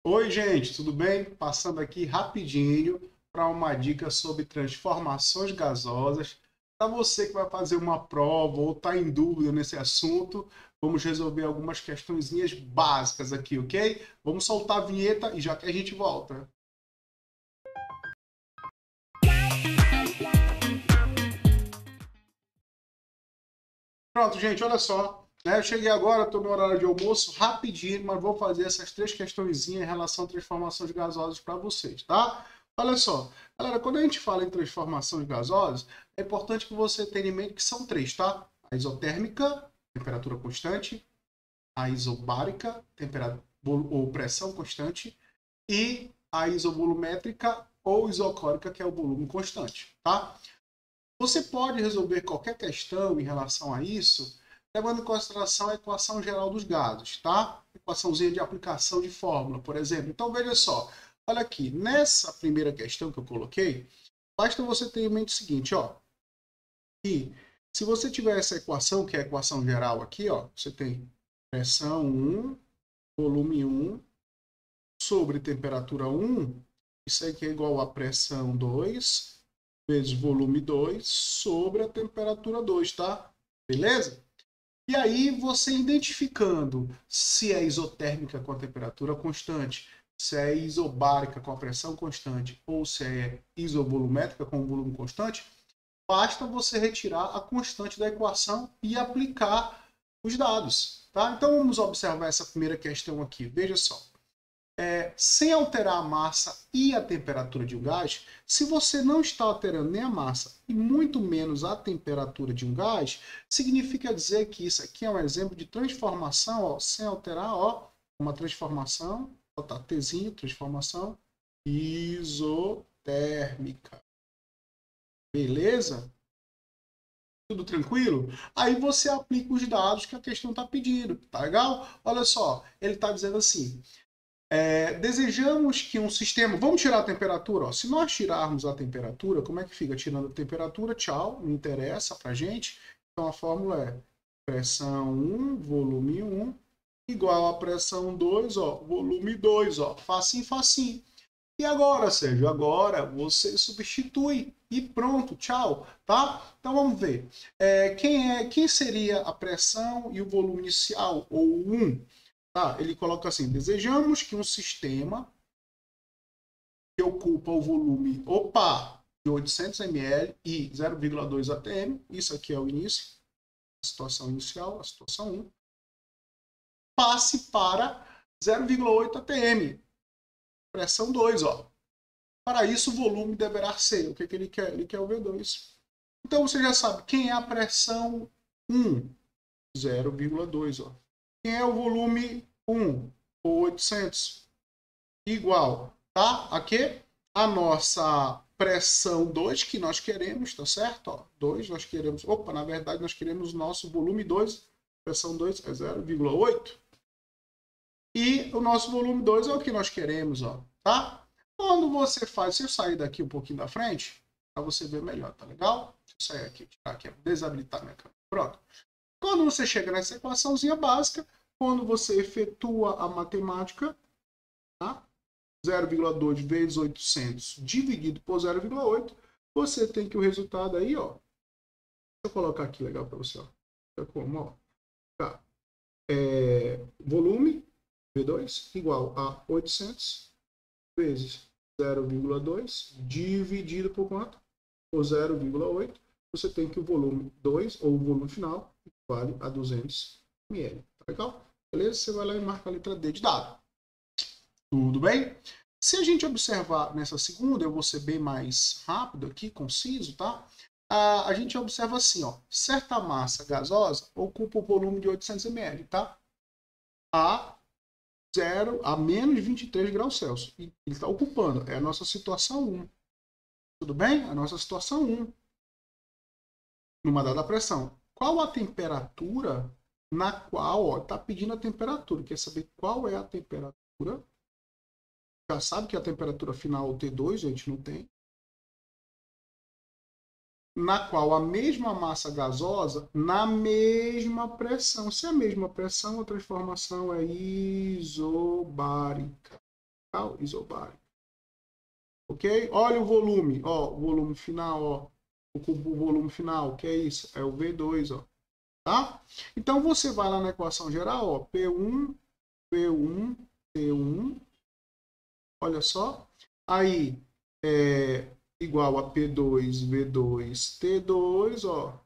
Oi, gente, tudo bem? Passando aqui rapidinho para uma dica sobre transformações gasosas. Para você que vai fazer uma prova ou está em dúvida nesse assunto, vamos resolver algumas questõezinhas básicas aqui, ok? Vamos soltar a vinheta e já que a gente volta. Pronto, gente, olha só. Né? Eu cheguei agora, estou no horário de almoço, rapidinho, mas vou fazer essas três questõezinhas em relação a transformações gasosas para vocês, tá? Olha só, galera, quando a gente fala em transformações gasosas, é importante que você tenha em mente que são três, tá? A isotérmica, temperatura constante, a isobárica, temperatura ou pressão constante, e a isobolométrica ou isocórica, que é o volume constante, tá? Você pode resolver qualquer questão em relação a isso, levando em consideração a equação geral dos gases, tá? Equaçãozinha de aplicação de fórmula, por exemplo. Então, veja só. Olha aqui, nessa primeira questão que eu coloquei, basta você ter em mente o seguinte, ó. Que se você tiver essa equação, que é a equação geral aqui, ó, você tem pressão 1, volume 1, sobre temperatura 1, isso aqui é igual a pressão 2 vezes volume 2 sobre a temperatura 2, tá? Beleza? E aí você identificando se é isotérmica com a temperatura constante, se é isobárica com a pressão constante ou se é isovolumétrica com o volume constante, basta você retirar a constante da equação e aplicar os dados, tá? Então vamos observar essa primeira questão aqui. Veja só. Sem alterar a massa e a temperatura de um gás, se você não está alterando nem a massa e muito menos a temperatura de um gás, significa dizer que isso aqui é um exemplo de transformação, ó, sem alterar, ó, uma transformação, ó, tá, Tzinho, transformação isotérmica. Beleza? Tudo tranquilo? Aí você aplica os dados que a questão está pedindo, tá legal? Olha só, ele está dizendo assim, desejamos que um sistema. Vamos tirar a temperatura? Ó. Se nós tirarmos a temperatura, como é que fica? Tirando a temperatura, tchau, não interessa pra gente. Então a fórmula é pressão 1, volume 1, igual a pressão 2, ó, volume 2, ó. Facinho, facinho. E agora, Sérgio? Agora você substitui e pronto, tchau, tá? Então vamos ver. Quem seria a pressão e o volume inicial, ou 1? Tá, ele coloca assim: desejamos que um sistema que ocupa o volume, de 800 ml e 0,2 atm, isso aqui é o início, a situação inicial, a situação 1, passe para 0,8 atm, pressão 2, ó. Para isso, o volume deverá ser. O que ele quer? Ele quer o V2. Então você já sabe quem é a pressão 1, 0,2, ó. Quem é o volume 1, ou 800, igual, tá? Aqui a nossa pressão 2 que nós queremos, tá certo? Ó, 2 nós queremos, na verdade nós queremos o nosso volume 2, pressão 2 é 0,8. E o nosso volume 2 é o que nós queremos, ó, tá? Quando você faz, se eu sair daqui um pouquinho da frente, para você ver melhor, tá legal? Deixa eu sair aqui, tirar aqui, desabilitar minha câmera. Pronto. Quando você chega nessa equaçãozinha básica, quando você efetua a matemática, tá? 0,2 vezes 800 dividido por 0,8, você tem que o resultado aí, ó. Deixa eu colocar aqui legal para você, ó. Como, ó. Tá. Volume V2 igual a 800 vezes 0,2 dividido por quanto? Por 0,8. Você tem que o volume 2, ou o volume final, equivale a 200 ml. Tá legal? Beleza? Você vai lá e marca a letra D de dado. Tudo bem? Se a gente observar nessa segunda, eu vou ser bem mais rápido aqui, conciso, tá? A gente observa assim, ó, certa massa gasosa ocupa o volume de 800 ml, tá? A menos 23 graus Celsius. E ele está ocupando. É a nossa situação 1. Tudo bem? A nossa situação 1. Numa dada pressão. Qual a temperatura na qual, está pedindo a temperatura. Quer saber qual é a temperatura? Já sabe que a temperatura final é o T2, a gente não tem. Na qual a mesma massa gasosa, na mesma pressão. Se é a mesma pressão, a transformação é isobárica. isobárica. Ok? Olha o volume, ó, o volume final, ó, o volume final, que é isso? É o V2, ó, tá? Então você vai lá na equação geral, ó, P1, P1, T1, olha só, aí é igual a P2, V2, T2, ó.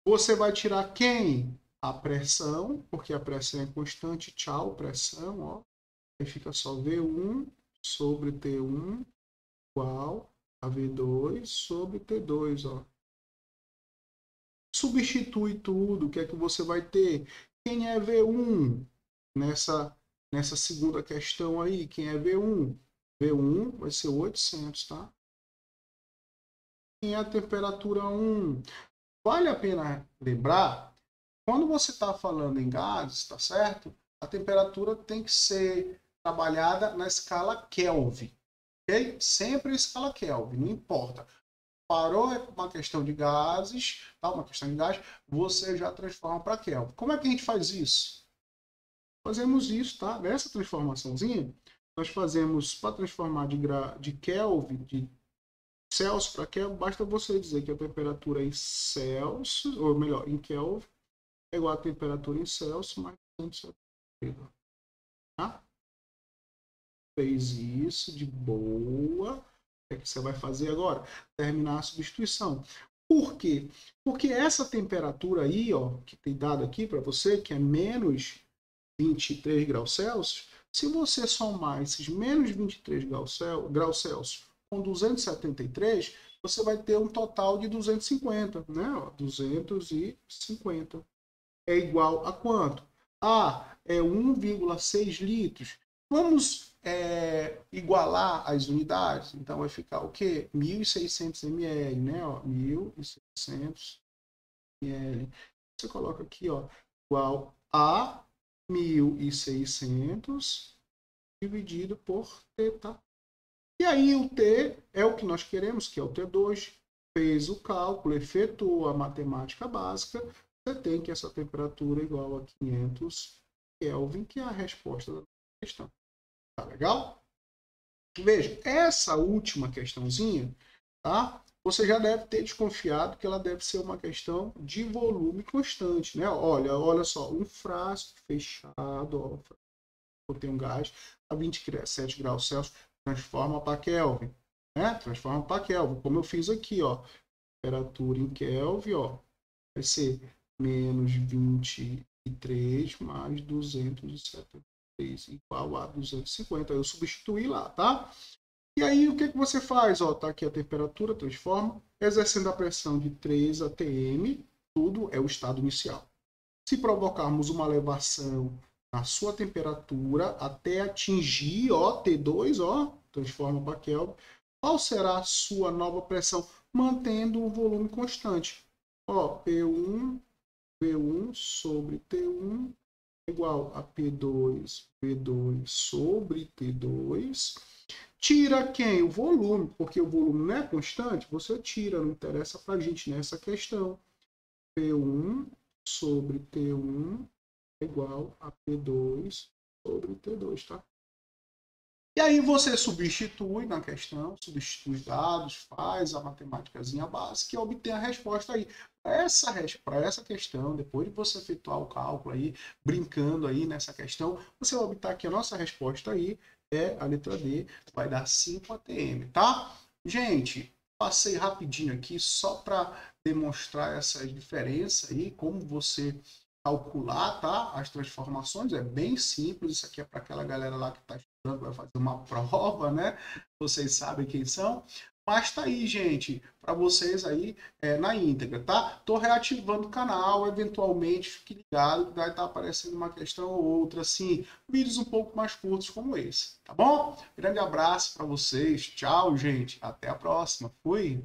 Você vai tirar quem? A pressão, porque a pressão é constante, tchau, pressão, ó. Aí fica só V1 sobre T1 igual a V2 sobre T2, ó. Substitui tudo, o que é que você vai ter? Quem é V1 nessa segunda questão aí? Quem é V1? V1 vai ser 800, tá? Quem é a temperatura 1? Vale a pena lembrar, quando você está falando em gases, tá certo? A temperatura tem que ser trabalhada na escala Kelvin, ok? Sempre a escala Kelvin, não importa. Parou uma questão de gases, tá? Uma questão de gás, você já transforma para Kelvin. Como é que a gente faz isso? Fazemos isso, tá? Nessa transformaçãozinha, nós fazemos para transformar de Kelvin, de Celsius para Kelvin, basta você dizer que a temperatura em Celsius, ou melhor, em Kelvin, é igual a temperatura em Celsius mais 270. Tá? Fez isso de boa. O que é que você vai fazer agora? Terminar a substituição. Por quê? Porque essa temperatura aí, ó, que tem dado aqui para você, que é menos 23 graus Celsius, se você somar esses menos 23 graus Celsius com 273, você vai ter um total de 250, né? 250 é igual a quanto? É 1,6 litros. Vamos igualar as unidades? Então vai ficar o quê? 1.600 ml, né? 1.600 ml. Você coloca aqui, ó, igual a 1.600 dividido por T, tá? E aí o T é o que nós queremos, que é o T2. Fez o cálculo, efetuou a matemática básica, você tem que essa temperatura é igual a 500 Kelvin, que é a resposta da questão. Tá legal? Veja, essa última questãozinha, tá? Você já deve ter desconfiado que ela deve ser uma questão de volume constante, né? Olha só, um frasco fechado, ó, tem um gás a 27 graus Celsius, transforma para Kelvin, né? Transforma para Kelvin, como eu fiz aqui, ó. Temperatura em Kelvin, ó, vai ser menos 23 mais 273 igual a 250. Eu substituí lá, tá? E aí, o que você faz? Ó, tá aqui a temperatura, transforma, exercendo a pressão de 3 atm, tudo é o estado inicial. Se provocarmos uma elevação na sua temperatura até atingir, ó, T2, ó, transforma para Kelvin, qual será a sua nova pressão? Mantendo o volume constante. Ó, P1, V1 sobre T1 igual a P2, V2 sobre T2. Tira quem? O volume, porque o volume não é constante, você tira, não interessa para a gente nessa questão. P1 sobre T1 igual a P2 sobre T2, tá? E aí você substitui na questão, substitui os dados, faz a matemáticazinha básica e obtém a resposta aí. Para essa questão, depois de você efetuar o cálculo aí, brincando aí nessa questão, você vai obter que a nossa resposta aí é a letra D, vai dar 5 atm, tá? Gente, passei rapidinho aqui só para demonstrar essa diferença aí, como você calcular, tá? As transformações, é bem simples, isso aqui é para aquela galera lá que está estudando, vai fazer uma prova, né? Vocês sabem quem são. Mas tá aí, gente, para vocês aí na íntegra, tá? Tô reativando o canal, eventualmente fique ligado, vai estar aparecendo uma questão ou outra, assim, vídeos um pouco mais curtos como esse, tá bom? Grande abraço para vocês, tchau, gente, até a próxima, fui!